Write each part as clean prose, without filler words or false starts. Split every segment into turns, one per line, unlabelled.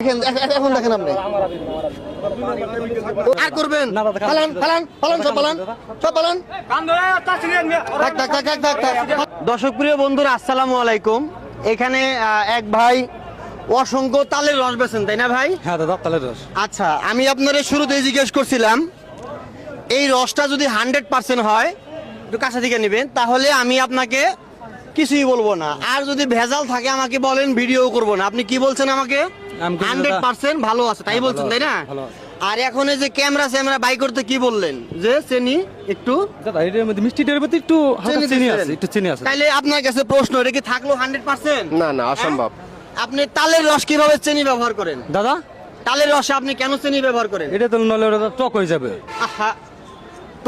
এখন দেখেন আপনি আর করবেন পালান পালান পালান সব পালান সব পালান। দর্শক প্রিয় বন্ধুরা আসসালামু আলাইকুম। এখানে এক ভাই অসংখ্য তালের রস বেচেন তাই না ভাই?
হ্যাঁ দাদা তালের রস।
আচ্ছা আমি আপনারে শুরুতেই জিজ্ঞেস করছিলাম এই রসটা যদি 100% হয় একটু কাছে থেকে নেবেন তাহলে আমি আপনাকে কিছুই বলবো না, আর যদি ভেজাল থাকে আমাকে বলেন ভিডিও করবো না। আপনি কি বলছেন আমাকে? 100% ভালো আছে তাই বলছেন তাই না? আর এখন এই যে ক্যামেরা বাই করতে কি বললেন যে চিনি একটু
দাদা এর মধ্যে মিষ্টিটার মধ্যে একটু হালকা চিনি আছে, একটু চিনি আছে।
তাইলে আপনার কাছে প্রশ্ন, এটা কি থাকলো 100%?
না না অসম্ভব।
আপনি তালের রস কিভাবে চিনি ব্যবহার করেন?
দাদা
তালের রসে আপনি কেন চিনি ব্যবহার করেন?
এটা তো নলে ওটা টক হয়ে যাবে।
আহা,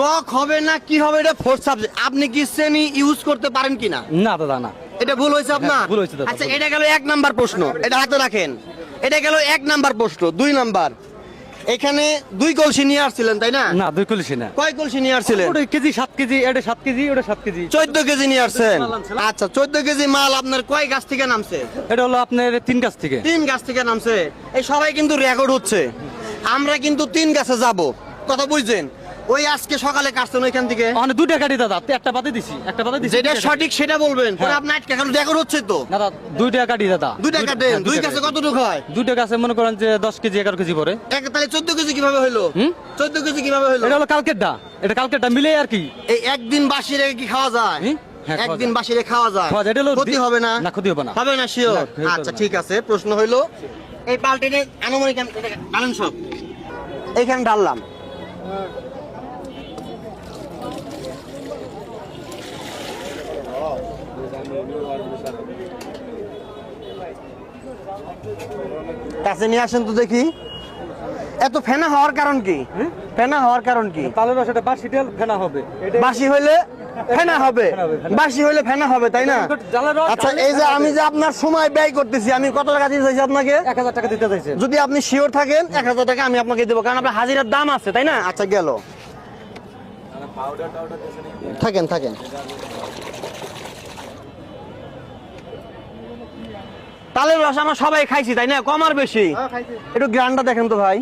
টক হবে না কি হবে এটা ফোর্থ সাবজেক্ট। আপনি কি চিনি ইউজ করতে পারেন কিনা?
না দাদা না,
এটা ভুল হয়েছে আপনার?
হ্যাঁ, ভুল হয়েছে দাদা,
আচ্ছা
ভুল।
এটা গেল 1 নাম্বার প্রশ্ন, এটা হাতে রাখেন। এটা গেল 1 নাম্বার প্রশ্ন। 2 নাম্বার, এখানে 2 কলসি নিয়ে আসছিলেন তাই না?
না 2 কলসি না,
কয় কলসি নিয়ে আসছিলেন?
ওটা কেজি 7 কেজি, এটা 7 কেজি, ওটা 7 কেজি,
14 কেজি নিয়ে আসছেন। আচ্ছা 14 কেজি মাল আপনার কয় গাছ থেকে নামছে?
এটা হলো আপনার 3 গাছ থেকে।
3 গাছ থেকে নামছে। এই সবাই কিন্তু রেকর্ড হচ্ছে, আমরা কিন্তু 3 গাছে যাব, কথা বুঝছেন? ওই আজকে সকালে কাটছেন ওইখান থেকে।
ওখানে 2টা কাটি দাদা, একটা বাদে দিছি, একটা বাদে দিছি।
যেটা সঠিক সেটা বলবেন, পরে
হ্যাঁ।
আপনি আটকে এখন রেকর্ড হচ্ছে তো।
দাদা 2টা কাটি দাদা,
2টা কাটেন, 2 গাছে কতটুকু হয়?
2টা গাছে মনে করেন যে 10 কেজি 11 কেজি পড়ে।
তাহলে 14 কেজি কিভাবে হইলো? 14 কেজি কিভাবে হইলো?
এটা হলো কালকেরটা, এটা কালকেরটা মিলে আর কি।
এই একদিন বাসি রেখে কি খাওয়া যায়?
হ্যাঁ, খাওয়া
একদিন
যায়।
বাসি রেখে খাওয়া যায়?
খাওয়া যায়, এটা হলো
ক্ষতি হবে না?
না, ক্ষতি হবে না।
হবে না শিওর?
না, ক্ষতি হবে
আচ্ছা
না।
ঠিক আছে। প্রশ্ন হইলো এই বালতিতে আনুমানিক ডালেন সব এইখানে ঢাললাম। কাছে নিয়ে আসেন তো দেখি। এত ফেনা হওয়ার কারণ কি? ফেনা হওয়ার কারণ কি?
তালের রস এটা বাসি তেল ফেনা হবে।
বাসি হইলে ফেনা হবে, বাসি হইলে ফেনা হবে তাই না? আচ্ছা এই যে আমি যে আপনার সময় ব্যয় করতেছি, আমি কত টাকা দিতে চাইছি আপনাকে?
1000 টাকা দিতে চাইছে।
যদি আপনি শিওর থাকেন 1000 টাকা আমি আপনাকে দেবো, কারণ আপনার হাজিরার দাম আছে তাই না? আচ্ছা গেল, থাকেন থাকেন। তালের রস আমরা সবাই খাইছি তাই না, কম আর বেশি? একটু গ্রানটা দেখেন তো ভাই,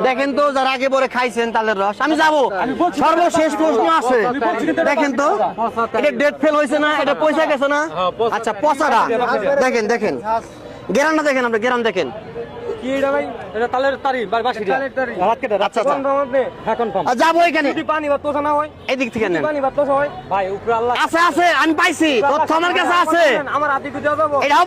দেখেন তো যারা আগে পরে খাইছেন তালের রস। আমি যাবো, সর্বশেষ প্রশ্ন আছে, দেখেন তো এটা ডেট ফেল হয়েছে না, এটা পয়সা গেছে না? আচ্ছা পচাটা দেখেন, দেখেন গেরানটা দেখেন, আপনি গেরান দেখেন।
কি এটা ভাই? এটা তালের তারি বাসি তালের তারি।
আচ্ছা আচ্ছা
হ্যাঁ কনফার্ম।
যাবো এখানে,
যদি পানি ভাত তোষা না হয়,
এদিক থেকে নেন।
পানি ভাত তোষা হয় ভাই উপরে আল্লাহ
আছে আছে আমি পাইছি, তথ্য আমার কাছে আছে।
আমার হাতে দিতে যাবো।
এটা